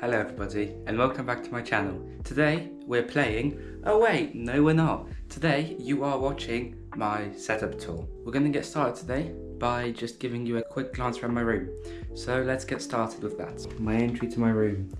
Hello everybody and welcome back to my channel. Today we're playing, oh wait, no we're not. Today you are watching my setup tour. We're going to get started today by just giving you a quick glance around my room. So let's get started with that. My entry to my room.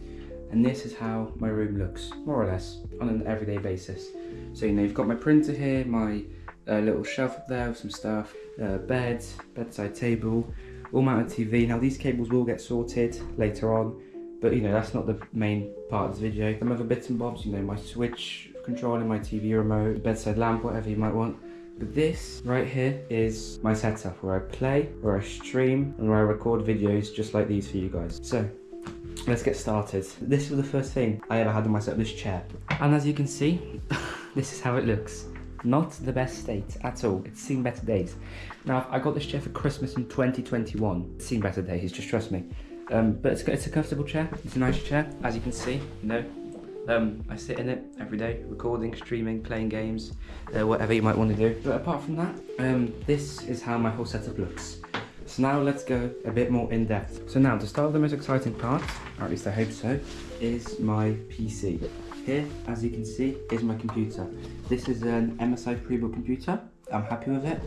And this is how my room looks, more or less, on an everyday basis. So you've got my printer here, my little shelf up there with some stuff, bed, bedside table, all-mounted TV. Now these cables will get sorted later on, but that's not the main part of the video. Some other bits and bobs, my switch controller, my TV remote, bedside lamp, whatever you might want. But this right here is my setup where I play, where I stream, and where I record videos just like these for you guys. So let's get started. This was the first thing I ever had on my setup, this chair. And as you can see, this is how it looks. Not the best state at all. It's seen better days. Now, I got this chair for Christmas in 2021. It's seen better days, just trust me. But it's a comfortable chair. It's a nice chair, as you can see. I sit in it every day, recording, streaming, playing games, whatever you might want to do. But apart from that, this is how my whole setup looks. So now let's go a bit more in depth. So now to start with the most exciting part, or at least I hope so, is my PC. Here, as you can see, is my computer. This is an MSI pre-built computer. I'm happy with it.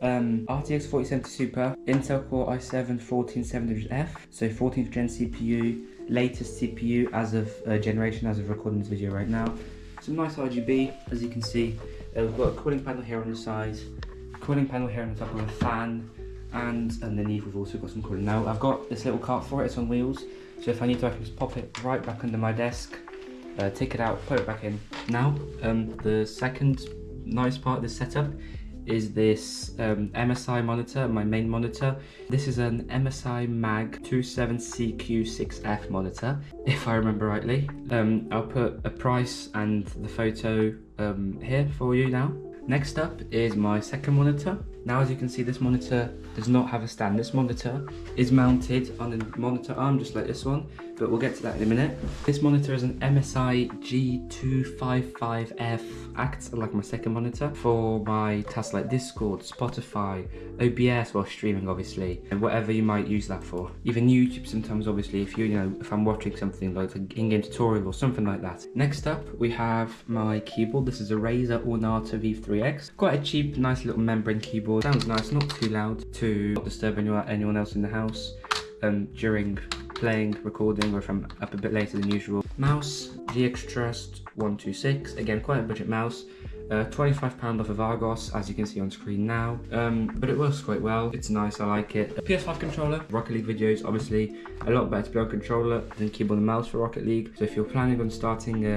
RTX 4070 Super, Intel Core i7-14700F, so 14th gen CPU, latest CPU as of generation, as of recording this video right now. Some nice RGB, as you can see. We've got a cooling panel here on the side, cooling panel here on the top of a fan, and underneath we've also got some cooling. Now I've got this little cart for it, it's on wheels, so if I need to I can just pop it right back under my desk, take it out, put it back in. Now, the second nice part of this setup is this MSI monitor, my main monitor. This is an MSI Mag 27CQ6F monitor, if I remember rightly. I'll put a price and the photo here for you now. Next up is my second monitor. Now as you can see, this monitor does not have a stand. This monitor is mounted on a monitor arm just like this one, but we'll get to that in a minute. This monitor is an MSI G255F, acts like my second monitor for my tasks like Discord, Spotify, OBS while streaming obviously, and whatever you might use that for. Even YouTube sometimes obviously, if if I'm watching something like an in-game tutorial or something like that. Next up we have my keyboard. This is a Razer Ornata V3X. Quite a cheap, nice little membrane keyboard. Sounds nice, not too loud to not disturb anyone else in the house during playing, recording, or if I'm up a bit later than usual. Mouse, GX Trust 126, again quite a budget mouse. £25 off of Argos, as you can see on screen now, but it works quite well. It's nice, I like it. PS5 controller, Rocket League videos, obviously a lot better to be on controller than keyboard and mouse for Rocket League. So if you're planning on starting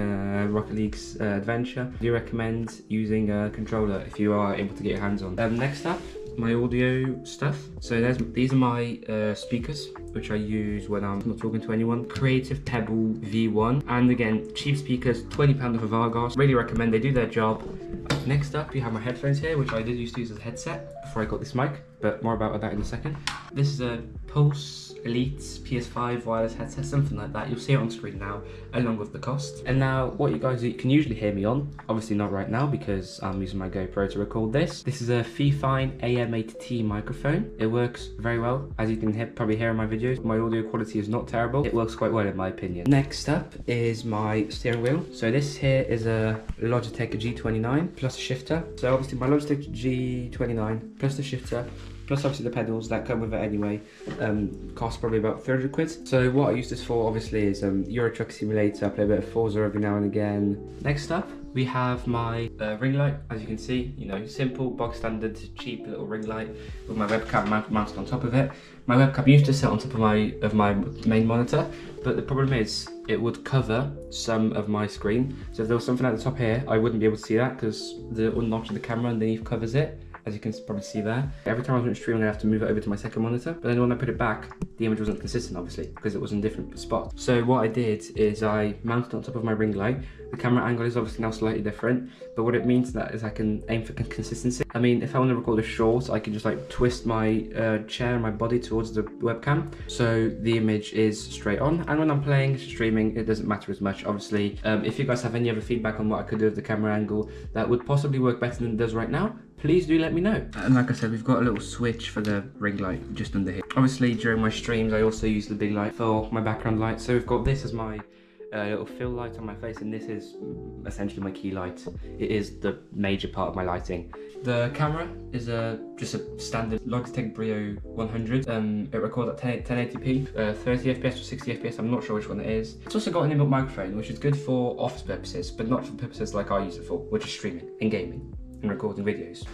Rocket League's adventure, I do recommend using a controller if you are able to get your hands on. Next up, my audio stuff. So these are my speakers, which I use when I'm not talking to anyone. Creative Pebble V1, and again, cheap speakers, £20 off of Argos. Really recommend, they do their job. Next up, you have my headphones here, which I did used to use as a headset before I got this mic, but more about that in a second. This is a Pulse Elite PS5 wireless headset, something like that. You'll see it on screen now, along with the cost. And now, what you guys can usually hear me on, obviously not right now because I'm using my GoPro to record this. This is a Fifine AM8T microphone. It works very well, as you can probably hear in my videos. My audio quality is not terrible. It works quite well in my opinion. Next up is my steering wheel. So this here is a Logitech G29 plus a shifter. So obviously my Logitech G29 plus the shifter, plus obviously the pedals that come with it anyway, cost probably about 300 quid. So what I use this for obviously is Euro Truck Simulator. I play a bit of Forza every now and again. Next up we have my ring light. As you can see, simple, bog standard, cheap little ring light with my webcam mounted on top of it. My webcam used to sit on top of my main monitor, but the problem is it would cover some of my screen. So if there was something at the top here, I wouldn't be able to see that because the notch of the camera underneath covers it, as you can probably see there. Every time I was going to stream, I have to move it over to my second monitor, but then when I put it back, the image wasn't consistent obviously because it was in different spots. So what I did is I mounted on top of my ring light The camera angle is obviously now slightly different, but what it means that is I can aim for consistency. I mean, if I want to record a short, I can just like twist my chair and my body towards the webcam, so the image is straight on. And when I'm playing, streaming, it doesn't matter as much. Obviously, if you guys have any other feedback on what I could do with the camera angle that would possibly work better than it does right now, please do let me know. And like I said, we've got a little switch for the ring light just under here. Obviously, during my streams, I also use the big light for my background light. So we've got this as my little fill light on my face, and this is essentially my key light. It is the major part of my lighting. The camera is just a standard Logitech Brio 100. It records at 1080p, 30 FPS or 60 FPS, I'm not sure which one it is. It's also got an inbuilt microphone, which is good for office purposes, but not for purposes like I use it for, which is streaming and gaming and recording videos.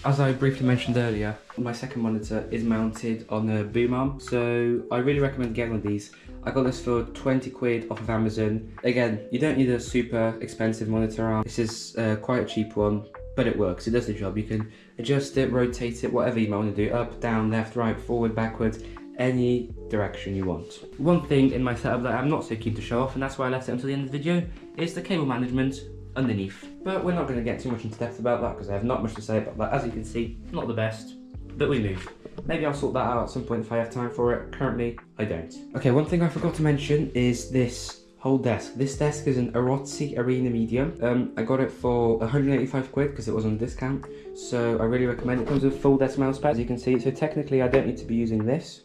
As I briefly mentioned earlier, my second monitor is mounted on a boom arm, so I really recommend getting one of these. I got this for 20 quid off of Amazon. Again, you don't need a super expensive monitor arm. This is quite a cheap one, but it works, it does the job. You can adjust it, rotate it, whatever you might want to do, up, down, left, right, forward, backwards, any direction you want. One thing in my setup that I'm not so keen to show off, and that's why I left it until the end of the video, is the cable management underneath. But we're not going to get too much into depth about that because I have not much to say about that. As you can see, not the best, but we move. Maybe I'll sort that out at some point if I have time for it. Currently, I don't. Okay, one thing I forgot to mention is this whole desk. This desk is an Arotzi Arena Medium. I got it for 185 quid because it was on discount, so I really recommend it. It comes with a full desk mouse pad, as you can see, so technically I don't need to be using this,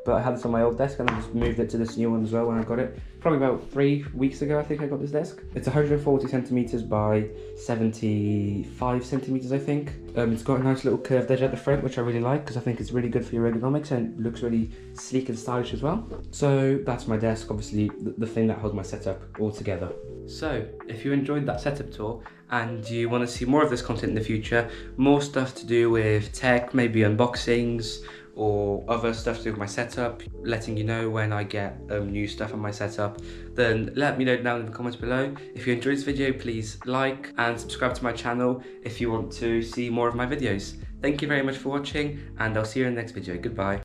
but I had this on my old desk and I just moved it to this new one as well when I got it. Probably about 3 weeks ago, I think I got this desk. It's 140 centimeters by 75 centimeters, I think. It's got a nice little curved edge at the front, which I really like because I think it's really good for your ergonomics and looks really sleek and stylish as well. So that's my desk, obviously the thing that holds my setup all together. So if you enjoyed that setup tour and you want to see more of this content in the future, more stuff to do with tech, maybe unboxings, or other stuff to do with my setup, letting you know when I get new stuff on my setup, then let me know down in the comments below. If you enjoyed this video, please like and subscribe to my channel if you want to see more of my videos. Thank you very much for watching, and I'll see you in the next video. Goodbye.